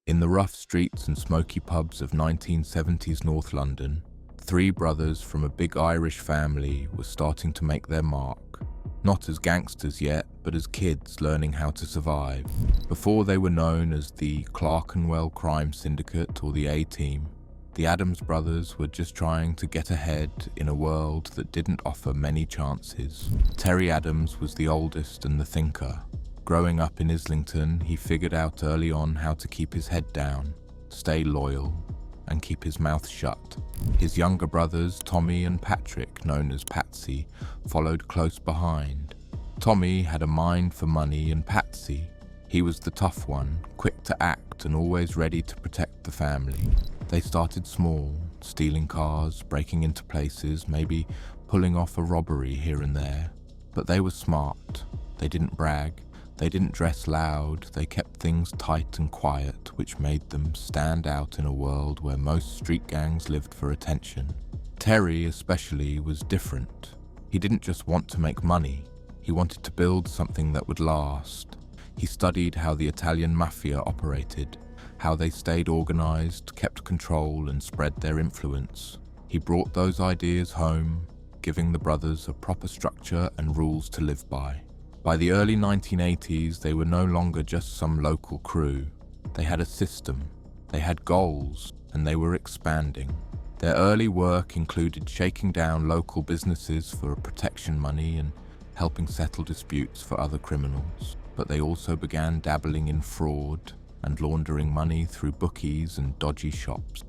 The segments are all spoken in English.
In the rough streets and smoky pubs of 1970s North London, three brothers from a big Irish family were starting to make their mark. Not as gangsters yet, but as kids learning how to survive. Before they were known as the Clerkenwell Syndicate or the ATeam, the Adams brothers were just trying to get ahead in a world that didn't offer many chances. Terry Adams was the oldest and the thinker. Growing up in Islington, he figured out early on how to keep his head down, stay loyal, and keep his mouth shut. His younger brothers, Tommy and Patrick, known as Patsy, followed close behind. Tommy had a mind for money, and Patsy, he was the tough one, quick to act and always ready to protect the family. They started small, stealing cars, breaking into places, maybe pulling off a robbery here and there. But they were smart. They didn't brag. They didn't dress loud. They kept things tight and quiet, which made them stand out in a world where most street gangs lived for attention. Terry, especially, was different. He didn't just want to make money. He wanted to build something that would last. He studied how the Italian Mafia operated, how they stayed organized, kept control, and spread their influence. He brought those ideas home, giving the brothers a proper structure and rules to live by. By the early 1980s, they were no longer just some local crew. They had a system, they had goals, and they were expanding. Their early work included shaking down local businesses for protection money and helping settle disputes for other criminals. But they also began dabbling in fraud and laundering money through bookies and dodgy shops.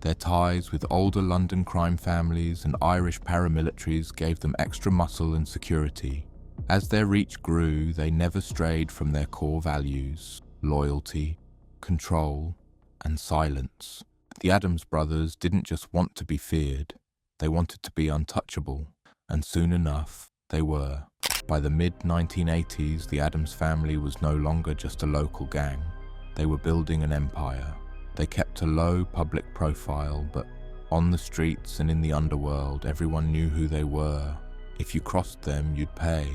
Their ties with older London crime families and Irish paramilitaries gave them extra muscle and security. As their reach grew, they never strayed from their core values: loyalty, control, and silence. The Adams brothers didn't just want to be feared, they wanted to be untouchable, and soon enough, they were. By the mid-1980s, the Adams family was no longer just a local gang. They were building an empire. They kept a low public profile, but on the streets and in the underworld, everyone knew who they were. If you crossed them, you'd pay.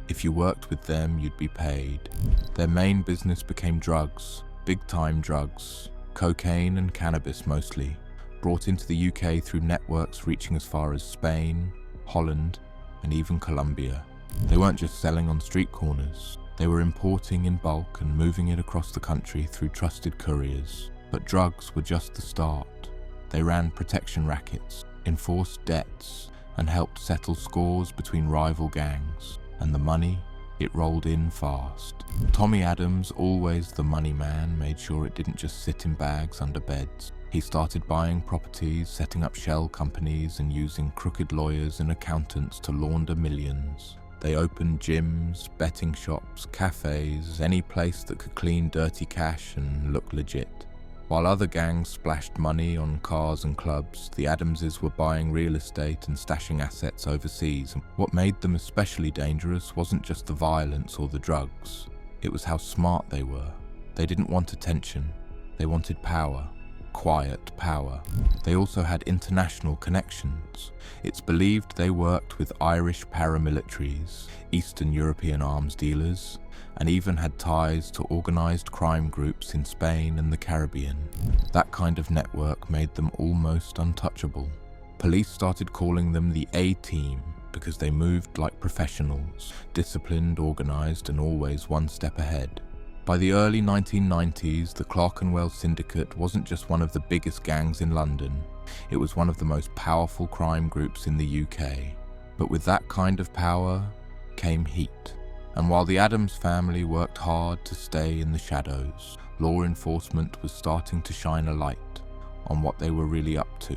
If you worked with them, you'd be paid. Their main business became drugs, big-time drugs, cocaine and cannabis mostly, brought into the UK through networks reaching as far as Spain, Holland, and even Colombia. They weren't just selling on street corners. They were importing in bulk and moving it across the country through trusted couriers. But drugs were just the start. They ran protection rackets, enforced debts, and helped settle scores between rival gangs. And the money, it rolled in fast. Tommy Adams, always the money man, made sure it didn't just sit in bags under beds. He started buying properties, setting up shell companies, and using crooked lawyers and accountants to launder millions. They opened gyms, betting shops, cafes, any place that could clean dirty cash and look legit. While other gangs splashed money on cars and clubs, the Adamses were buying real estate and stashing assets overseas. What made them especially dangerous wasn't just the violence or the drugs. It was how smart they were. They didn't want attention. They wanted power. Quiet power. They also had international connections. It's believed they worked with Irish paramilitaries, Eastern European arms dealers, and even had ties to organized crime groups in Spain and the Caribbean. That kind of network made them almost untouchable. Police started calling them the ATeam because they moved like professionals, disciplined, organized, and always one step ahead. By the early 1990s, the Clerkenwell Syndicate wasn't just one of the biggest gangs in London, it was one of the most powerful crime groups in the UK. But with that kind of power came heat. And while the Adams family worked hard to stay in the shadows, law enforcement was starting to shine a light on what they were really up to.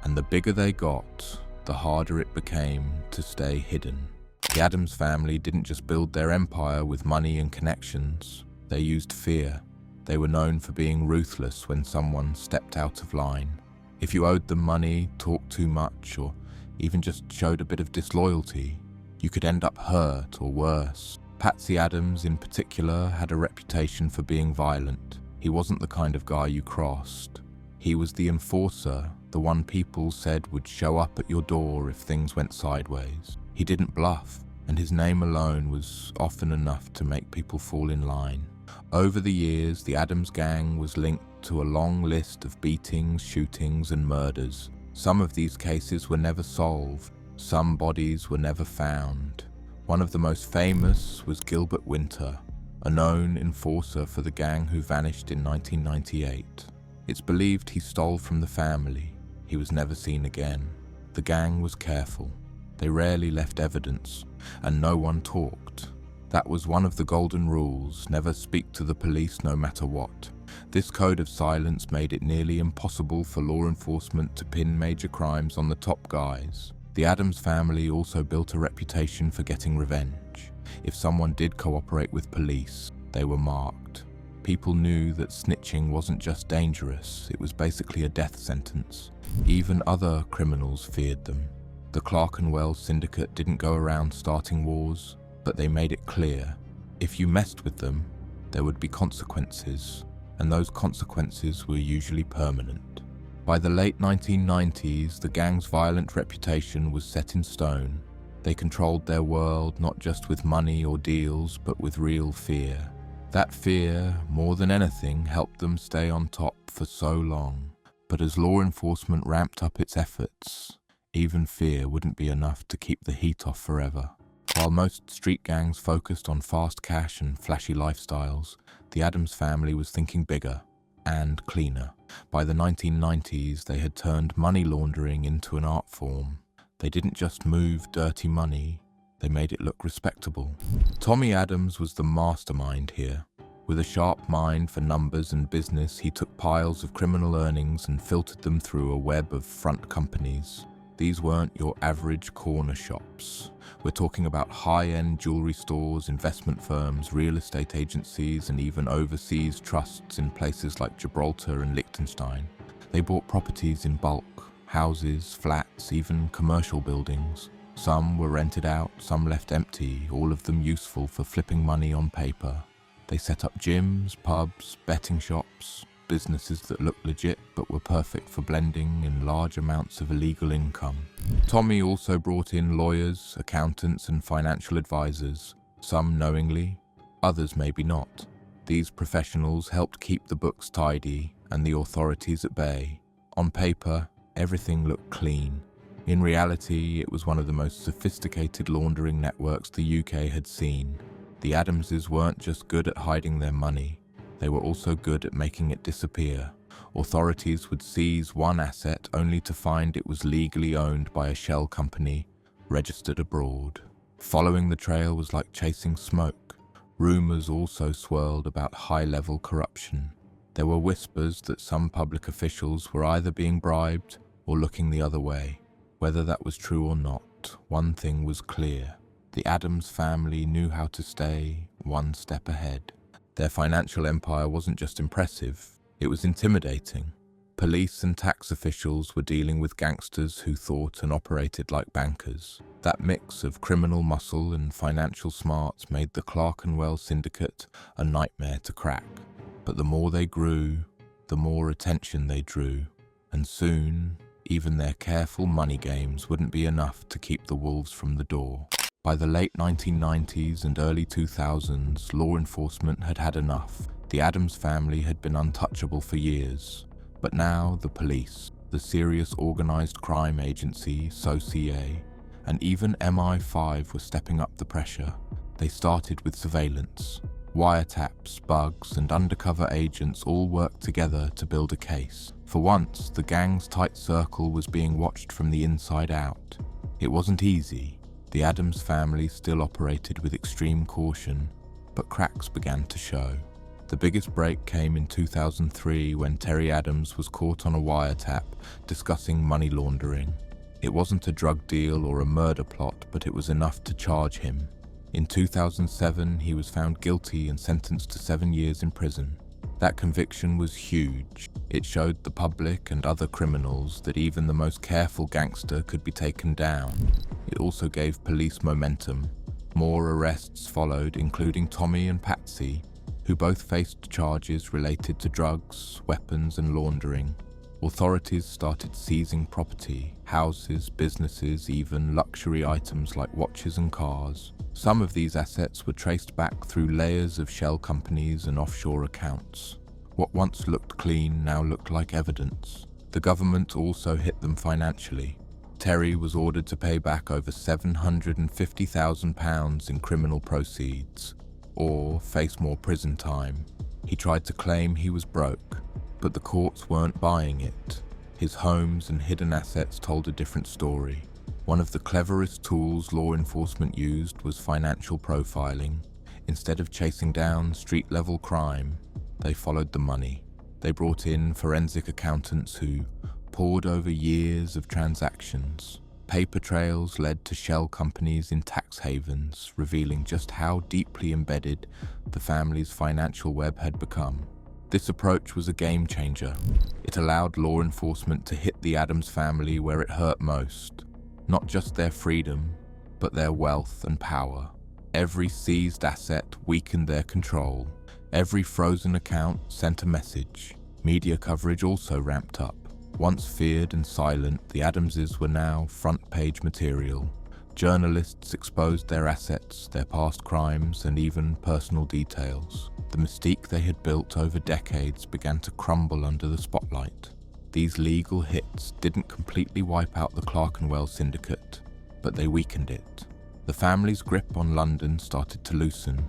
And the bigger they got, the harder it became to stay hidden. The Adams family didn't just build their empire with money and connections. They used fear. They were known for being ruthless when someone stepped out of line. If you owed them money, talked too much, or even just showed a bit of disloyalty, you could end up hurt or worse. Patsy Adams in particular had a reputation for being violent. He wasn't the kind of guy you crossed. He was the enforcer, the one people said would show up at your door if things went sideways. He didn't bluff, and his name alone was often enough to make people fall in line. Over the years, the Adams gang was linked to a long list of beatings, shootings, and murders. Some of these cases were never solved. Some bodies were never found. One of the most famous was Gilbert Winter, a known enforcer for the gang who vanished in 1998. It's believed he stole from the family. He was never seen again. The gang was careful. They rarely left evidence, and no one talked. That was one of the golden rules: never speak to the police no matter what. This code of silence made it nearly impossible for law enforcement to pin major crimes on the top guys. The Adams family also built a reputation for getting revenge. If someone did cooperate with police, they were marked. People knew that snitching wasn't just dangerous, it was basically a death sentence. Even other criminals feared them. The Clerkenwell Syndicate didn't go around starting wars, but they made it clear, if you messed with them, there would be consequences, and those consequences were usually permanent. By the late 1990s, the gang's violent reputation was set in stone. They controlled their world not just with money or deals, but with real fear. That fear, more than anything, helped them stay on top for so long. But as law enforcement ramped up its efforts, even fear wouldn't be enough to keep the heat off forever. While most street gangs focused on fast cash and flashy lifestyles, the Adams family was thinking bigger and cleaner. By the 1990s, they had turned money laundering into an art form. They didn't just move dirty money, they made it look respectable. Tommy Adams was the mastermind here. With a sharp mind for numbers and business, he took piles of criminal earnings and filtered them through a web of front companies. These weren't your average corner shops. We're talking about high-end jewelry stores, investment firms, real estate agencies, and even overseas trusts in places like Gibraltar and Liechtenstein. They bought properties in bulk, houses, flats, even commercial buildings. Some were rented out, some left empty, all of them useful for flipping money on paper. They set up gyms, pubs, betting shops, businesses that looked legit but were perfect for blending in large amounts of illegal income. Tommy also brought in lawyers, accountants, and financial advisors, some knowingly, others maybe not. These professionals helped keep the books tidy and the authorities at bay. On paper, everything looked clean. In reality, it was one of the most sophisticated laundering networks the UK had seen. The Adamses weren't just good at hiding their money, they were also good at making it disappear. Authorities would seize one asset only to find it was legally owned by a shell company registered abroad. Following the trail was like chasing smoke. Rumours also swirled about high-level corruption. There were whispers that some public officials were either being bribed or looking the other way. Whether that was true or not, one thing was clear. The Adams family knew how to stay one step ahead. Their financial empire wasn't just impressive, it was intimidating. Police and tax officials were dealing with gangsters who thought and operated like bankers. That mix of criminal muscle and financial smarts made the Clerkenwell Syndicate a nightmare to crack. But the more they grew, the more attention they drew, and soon, even their careful money games wouldn't be enough to keep the wolves from the door. By the late 1990s and early 2000s, law enforcement had had enough. The Adams family had been untouchable for years. But now the police, the Serious Organised Crime Agency, SOCA, and even MI5 were stepping up the pressure. They started with surveillance. Wiretaps, bugs, and undercover agents all worked together to build a case. For once, the gang's tight circle was being watched from the inside out. It wasn't easy. The Adams family still operated with extreme caution, but cracks began to show. The biggest break came in 2003 when Terry Adams was caught on a wiretap discussing money laundering. It wasn't a drug deal or a murder plot, but it was enough to charge him. In 2007, he was found guilty and sentenced to 7 years in prison. That conviction was huge. It showed the public and other criminals that even the most careful gangster could be taken down. It also gave police momentum. More arrests followed, including Tommy and Patsy, who both faced charges related to drugs, weapons, and laundering. Authorities started seizing property, houses, businesses, even luxury items like watches and cars. Some of these assets were traced back through layers of shell companies and offshore accounts. What once looked clean now looked like evidence. The government also hit them financially. Terry was ordered to pay back over £750,000 in criminal proceeds, or face more prison time. He tried to claim he was broke, but the courts weren't buying it. His homes and hidden assets told a different story. One of the cleverest tools law enforcement used was financial profiling. Instead of chasing down street-level crime, they followed the money. They brought in forensic accountants who pored over years of transactions. Paper trails led to shell companies in tax havens, revealing just how deeply embedded the family's financial web had become. This approach was a game changer. It allowed law enforcement to hit the Adams family where it hurt most. Not just their freedom, but their wealth and power. Every seized asset weakened their control. Every frozen account sent a message. Media coverage also ramped up. Once feared and silent, the Adamses were now front-page material. Journalists exposed their assets, their past crimes, and even personal details. The mystique they had built over decades began to crumble under the spotlight. These legal hits didn't completely wipe out the Clerkenwell Syndicate, but they weakened it. The family's grip on London started to loosen.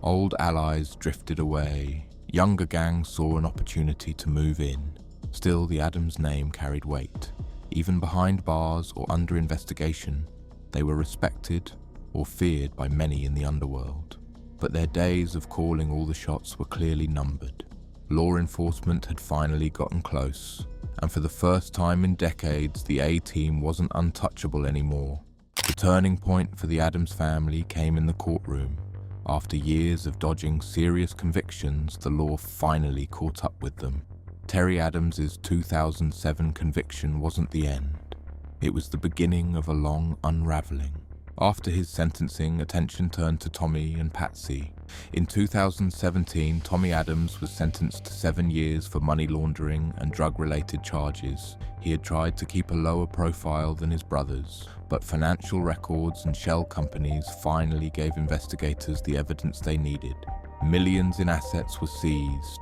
Old allies drifted away. Younger gangs saw an opportunity to move in. Still, the Adams name carried weight. Even behind bars or under investigation, they were respected or feared by many in the underworld. But their days of calling all the shots were clearly numbered. Law enforcement had finally gotten close, and for the first time in decades, the A-Team wasn't untouchable anymore. The turning point for the Adams family came in the courtroom. After years of dodging serious convictions, the law finally caught up with them. Terry Adams's 2007 conviction wasn't the end. It was the beginning of a long unraveling. After his sentencing, attention turned to Tommy and Patsy. In 2017, Tommy Adams was sentenced to 7 years for money laundering and drug-related charges. He had tried to keep a lower profile than his brothers, but financial records and shell companies finally gave investigators the evidence they needed. Millions in assets were seized,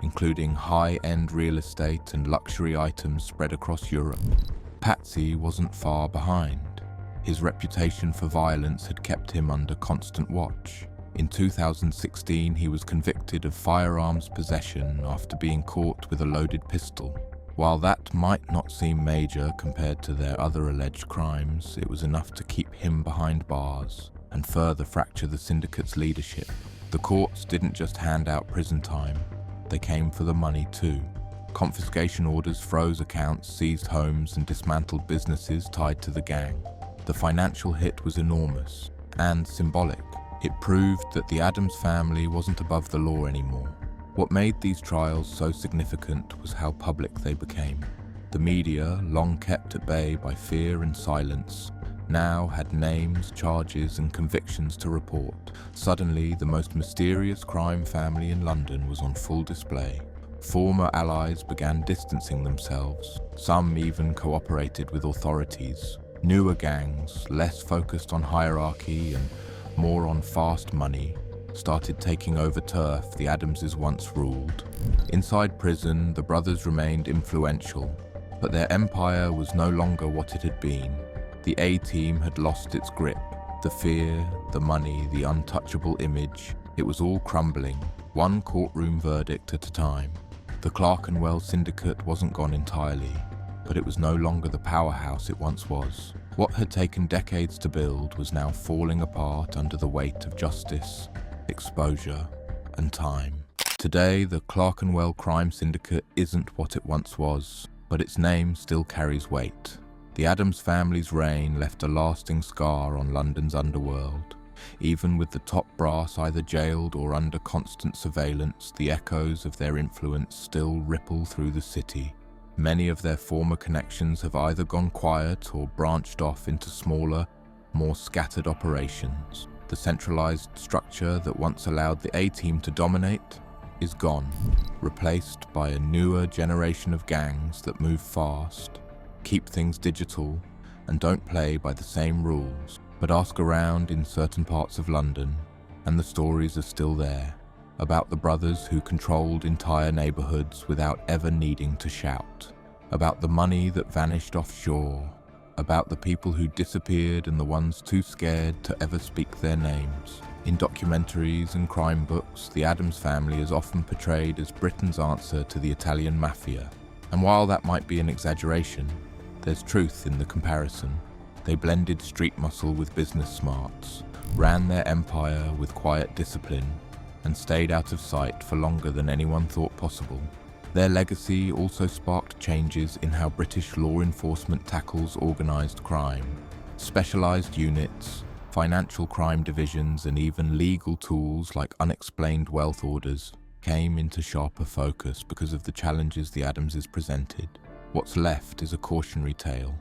including high-end real estate and luxury items spread across Europe. Patsy wasn't far behind. His reputation for violence had kept him under constant watch. In 2016, he was convicted of firearms possession after being caught with a loaded pistol. While that might not seem major compared to their other alleged crimes, it was enough to keep him behind bars and further fracture the syndicate's leadership. The courts didn't just hand out prison time. They came for the money too. Confiscation orders froze accounts, seized homes, and dismantled businesses tied to the gang. The financial hit was enormous and symbolic. It proved that the Adams family wasn't above the law anymore. What made these trials so significant was how public they became. The media, long kept at bay by fear and silence, now had names, charges, and convictions to report. Suddenly, the most mysterious crime family in London was on full display. Former allies began distancing themselves. Some even cooperated with authorities. Newer gangs, less focused on hierarchy and more on fast money, started taking over turf the Adamses once ruled. Inside prison, the brothers remained influential, but their empire was no longer what it had been. The A-Team had lost its grip. The fear, the money, the untouchable image, it was all crumbling, one courtroom verdict at a time. The Clerkenwell Syndicate wasn't gone entirely, but it was no longer the powerhouse it once was. What had taken decades to build was now falling apart under the weight of justice, exposure, and time. Today, the Clerkenwell Crime Syndicate isn't what it once was, but its name still carries weight. The Adams family's reign left a lasting scar on London's underworld. Even with the top brass either jailed or under constant surveillance, the echoes of their influence still ripple through the city. Many of their former connections have either gone quiet or branched off into smaller, more scattered operations. The centralized structure that once allowed the A-Team to dominate is gone, replaced by a newer generation of gangs that move fast, keep things digital, and don't play by the same rules, but ask around in certain parts of London, and the stories are still there, about the brothers who controlled entire neighbourhoods without ever needing to shout, about the money that vanished offshore, about the people who disappeared and the ones too scared to ever speak their names. In documentaries and crime books, the Addams family is often portrayed as Britain's answer to the Italian Mafia. And while that might be an exaggeration, there's truth in the comparison. They blended street muscle with business smarts, ran their empire with quiet discipline, and stayed out of sight for longer than anyone thought possible. Their legacy also sparked changes in how British law enforcement tackles organised crime. Specialised units, financial crime divisions, and even legal tools like unexplained wealth orders came into sharper focus because of the challenges the Addamses presented. What's left is a cautionary tale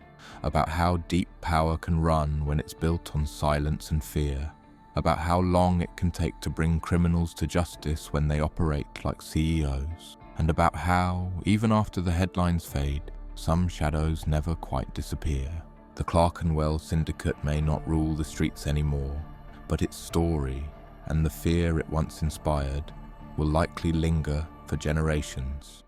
about how deep power can run when it's built on silence and fear, about how long it can take to bring criminals to justice when they operate like CEOs, and about how, even after the headlines fade, some shadows never quite disappear. The Clerkenwell Syndicate may not rule the streets anymore, but its story, and the fear it once inspired, will likely linger for generations.